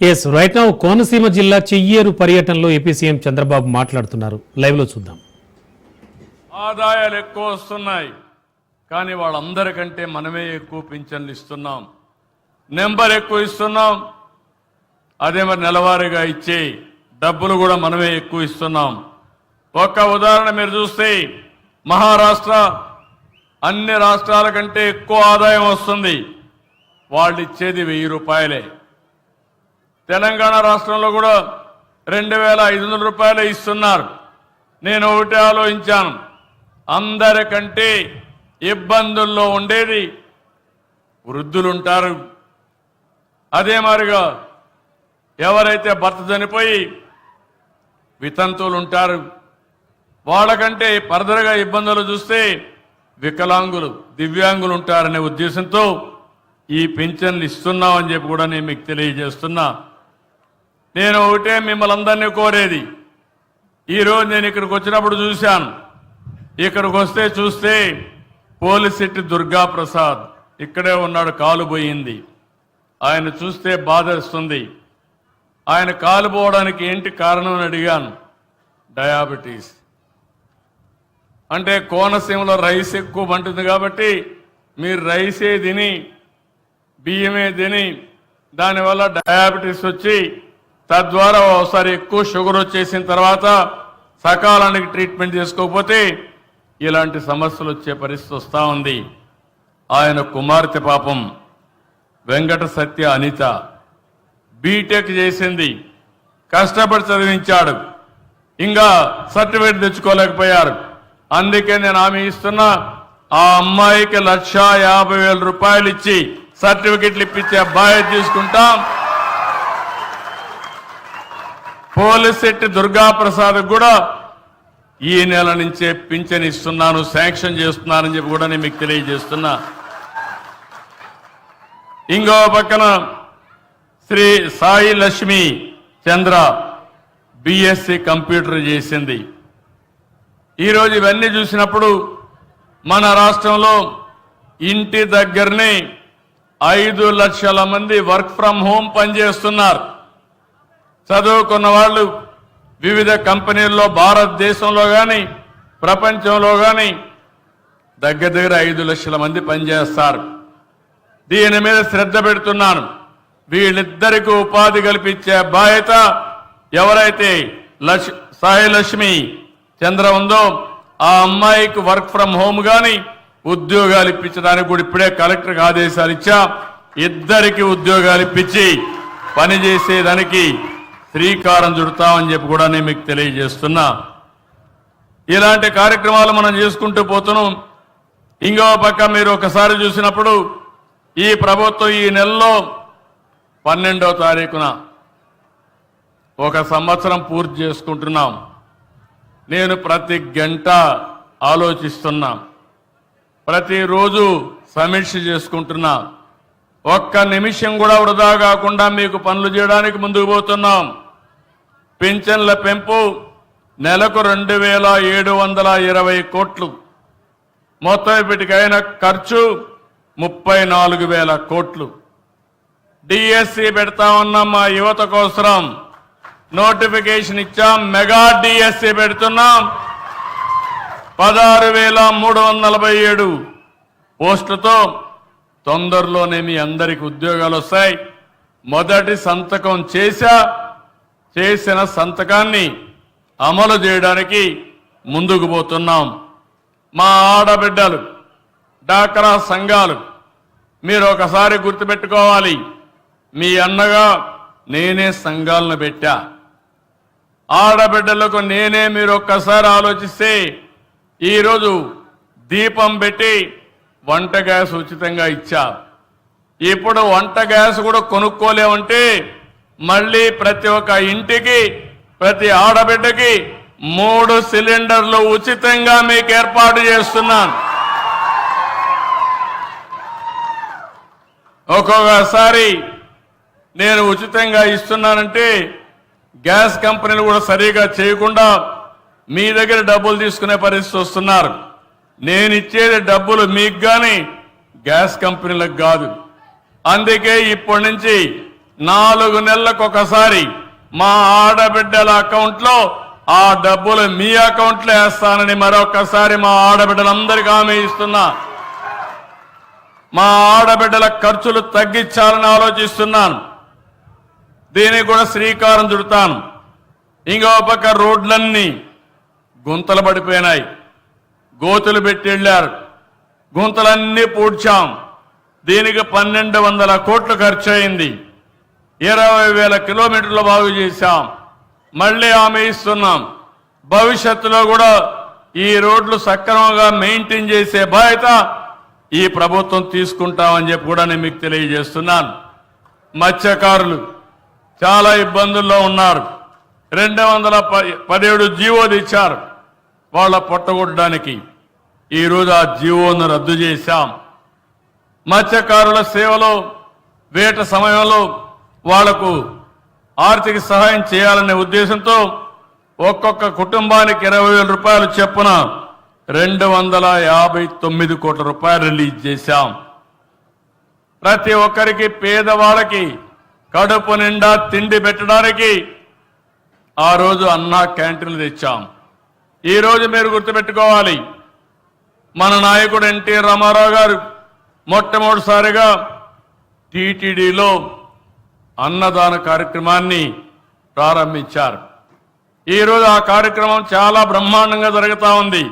Yes right now Konaseema జిల్లా చెయ్యేరు పర్యటనలో AP CM Chandrababu మాట్లాడుతున్నారు. లైవ్ లో చూద్దాం. ఆదాయాలు ఎక్కువ వస్తున్నాయి, కానీ వాళ్ళందరికంటే మనమే ఎక్కువ పింఛన్లు ఇస్తున్నాం, నెంబర్ ఎక్కువ ఇస్తున్నాం. అదే మరి నెలవారీగా ఇచ్చే డబ్బులు కూడా మనమే ఎక్కువ ఇస్తున్నాం. ఒక్క ఉదాహరణ మీరు చూస్తే మహారాష్ట్ర అన్ని రాష్ట్రాల కంటే ఎక్కువ ఆదాయం వస్తుంది, వాళ్ళు ఇచ్చేది 1000 రూపాయలే. తెలంగాణ రాష్ట్రంలో కూడా 2500 రూపాయలు ఇస్తున్నారు. నేను ఒకటి ఆలోచించాను, అందరికంటే ఇబ్బందుల్లో ఉండేది వృద్ధులుంటారు. అదే మాదిరిగా ఎవరైతే భర్త చనిపోయి వితంతువులు ఉంటారు, వాళ్ళకంటే ఫర్దర్గా ఇబ్బందులు చూస్తే వికలాంగులు, దివ్యాంగులు ఉంటారనే ఉద్దేశంతో ఈ పింఛన్లు ఇస్తున్నామని చెప్పి కూడా నేను మీకు తెలియజేస్తున్నా. నేను ఒకటే మిమ్మల్ని అందరినీ కోరేది, ఈరోజు నేను ఇక్కడికి వచ్చినప్పుడు చూశాను, ఇక్కడికి వస్తే చూస్తే పోలిశెట్టి దుర్గా ప్రసాద్ ఇక్కడే ఉన్నాడు, కాలు పోయింది. ఆయన చూస్తే బాధేస్తుంది. ఆయన కాలు పోవడానికి ఏంటి కారణం అని అడిగాను. డయాబెటీస్. అంటే కోనసీమలో రైస్ ఎక్కువ పండుతుంది కాబట్టి మీరు రైసే తిని బియ్యమే తిని దానివల్ల డయాబెటీస్ వచ్చి తద్వారా ఒకసారి ఎక్కువ షుగర్ వచ్చేసిన తర్వాత సకాలానికి ట్రీట్మెంట్ చేసుకోకపోతే ఇలాంటి సమస్యలు వచ్చే పరిస్థితి వస్తూ ఉంది. ఆయన కుమార్తె పాపం వెంకట సత్య అనిత బీటెక్ చేసింది, కష్టపడి చదివించాడు, ఇంకా సర్టిఫికేట్ తెచ్చుకోలేకపోయారు. అందుకే నేను హామీ ఇస్తున్నా, ఆ అమ్మాయికి 1,50,000 రూపాయలు ఇచ్చి సర్టిఫికెట్లు ఇప్పించే బాధ్యత తీసుకుంటాం. పోలిశెట్టి దుర్గాప్రసాద్ కూడా ఈ నెల నుంచే పింఛన్ ఇస్తున్నాను, శాంక్షన్ చేస్తున్నానని చెప్పి కూడా నేను మీకు తెలియజేస్తున్నా. ఇంకో పక్కన శ్రీ సాయి లక్ష్మి చంద్ర బిఎస్సి కంప్యూటర్ చేసింది. ఈరోజు ఇవన్నీ చూసినప్పుడు మన రాష్ట్రంలో ఇంటి దగ్గరనే 5 లక్షల మంది వర్క్ ఫ్రమ్ హోమ్ పనిచేస్తున్నారు. చదువుకున్న వాళ్ళు వివిధ కంపెనీల్లో భారతదేశంలో కానీ ప్రపంచంలో కానీ దగ్గర 5 లక్షల మంది పనిచేస్తారు. దీని మీద శ్రద్ధ పెడుతున్నాను. వీళ్ళిద్దరికీ ఉపాధి కల్పించే బాధ్యత ఎవరైతే సాయి లక్ష్మి చంద్ర ఉందో ఆ అమ్మాయికి వర్క్ ఫ్రమ్ హోమ్ కానీ ఉద్యోగాలు ఇప్పించడానికి కూడా ఇప్పుడే కలెక్టర్కి ఆదేశాలు ఇచ్చా. ఇద్దరికి ఉద్యోగాలు ఇప్పించి పనిచేసేదానికి శ్రీకారం చుడతామని చెప్పి కూడా నేను మీకు తెలియజేస్తున్నా. ఇలాంటి కార్యక్రమాలు మనం చేసుకుంటూ పోతున్నాం. ఇంకో పక్క మీరు ఒకసారి చూసినప్పుడు ఈ ప్రభుత్వం ఈ నెలలో 12వ తారీఖున 1 సంవత్సరం పూర్తి చేసుకుంటున్నాం. నేను ప్రతి గంట ఆలోచిస్తున్నా, ప్రతిరోజు సమీక్ష చేసుకుంటున్నా. ఒక్క నిమిషం కూడా వృధా కాకుండా మీకు పనులు చేయడానికి ముందుకు పోతున్నాం. పింఛన్ల పెంపు నెలకు 2,720 కోట్లు, మొత్తం ఇప్పటికైన ఖర్చు 34,000 కోట్లు. డిఎస్సి పెడతా ఉన్నాం, మా యువత కోసం నోటిఫికేషన్ ఇచ్చాం, మెగా డిఎస్సి పెడుతున్నాం. 16,347 పోస్టులతో తొందరలోనే మీ అందరికి ఉద్యోగాలు వస్తాయి. మొదటి సంతకం చేసిన సంతకాన్ని అమలు చేయడానికి ముందుకు పోతున్నాం. మా ఆడబిడ్డలు, డాక్రా సంఘాలు, మీరు ఒకసారి గుర్తుపెట్టుకోవాలి, మీ అన్నగా నేనే సంఘాలను పెట్టా. ఆడబిడ్డలకు నేనే, మీరు ఒక్కసారి ఆలోచిస్తే ఈరోజు దీపం పెట్టి వంట గ్యాస్ ఉచితంగా ఇచ్చా. ఇప్పుడు వంట గ్యాస్ కూడా కొనుక్కోలేమంటే మళ్ళీ ప్రతి ఒక్క ఇంటికి, ప్రతి ఆడబిడ్డకి 3 సిలిండర్లు ఉచితంగా మీకు ఏర్పాటు చేస్తున్నాను. ఒక్కొక్కసారి నేను ఉచితంగా ఇస్తున్నానంటే గ్యాస్ కంపెనీలు కూడా సరిగా చేయకుండా మీ దగ్గర డబ్బులు తీసుకునే పరిస్థితి వస్తున్నారు. నేను ఇచ్చేది డబ్బులు మీకు కానీ గ్యాస్ కంపెనీలకు కాదు. అందుకే ఇప్పటి నుంచి 4 నెలలకు ఒకసారి మా ఆడబిడ్డల అకౌంట్లో ఆ డబ్బులు మీ అకౌంట్లో వేస్తానని మరొకసారి మా ఆడబిడ్డలందరికీ హామీ ఇస్తున్నా. మా ఆడబిడ్డల ఖర్చులు తగ్గించాలని ఆలోచిస్తున్నాను. దీనికి కూడా శ్రీకారం చుడతాను. ఇంకో పక్క రోడ్లన్నీ గుంతలు పడిపోయినాయి, గోతులు పెట్టి వెళ్ళారు, గుంతలన్నీ పూడ్చాం. దీనికి 1200 కోట్లు ఖర్చు అయింది. 20,000 కిలోమీటర్లు బాగు చేశాం. మళ్ళీ హామీ ఇస్తున్నాం, భవిష్యత్తులో కూడా ఈ రోడ్లు సక్రమంగా మెయింటైన్ చేసే బాధ్యత ఈ ప్రభుత్వం తీసుకుంటామని చెప్పి కూడా నేను మీకు తెలియజేస్తున్నాను. మత్స్యకారులు చాలా ఇబ్బందుల్లో ఉన్నారు. 217 జీవోలు ఇచ్చారు వాళ్ళ పొట్టగొట్టడానికి. ఈరోజు ఆ జీవోను రద్దు చేశాం. మత్స్యకారుల సేవలో వేట సమయంలో వాళ్లకు ఆర్థిక సహాయం చేయాలనే ఉద్దేశంతో ఒక్కొక్క కుటుంబానికి 20,000 రూపాయలు చొప్పున 259 కోట్ల రూపాయలు రిలీజ్ చేశాం. ప్రతి ఒక్కరికి పేదవాళ్ళకి కడుపు నిండా తిండి పెట్టడానికి ఆ రోజు అన్నా క్యాంటీన్లు తెచ్చాం. ఈ రోజు మీరు గుర్తుపెట్టుకోవాలి, మన నాయకుడు ఎన్టీ రామారావు గారు మొట్టమొదటిసారిగా టీటీడీలో అన్నదాన కార్యక్రమాన్ని ప్రారంభించారు. ఈరోజు ఆ కార్యక్రమం చాలా బ్రహ్మాండంగా జరుగుతూ ఉంది.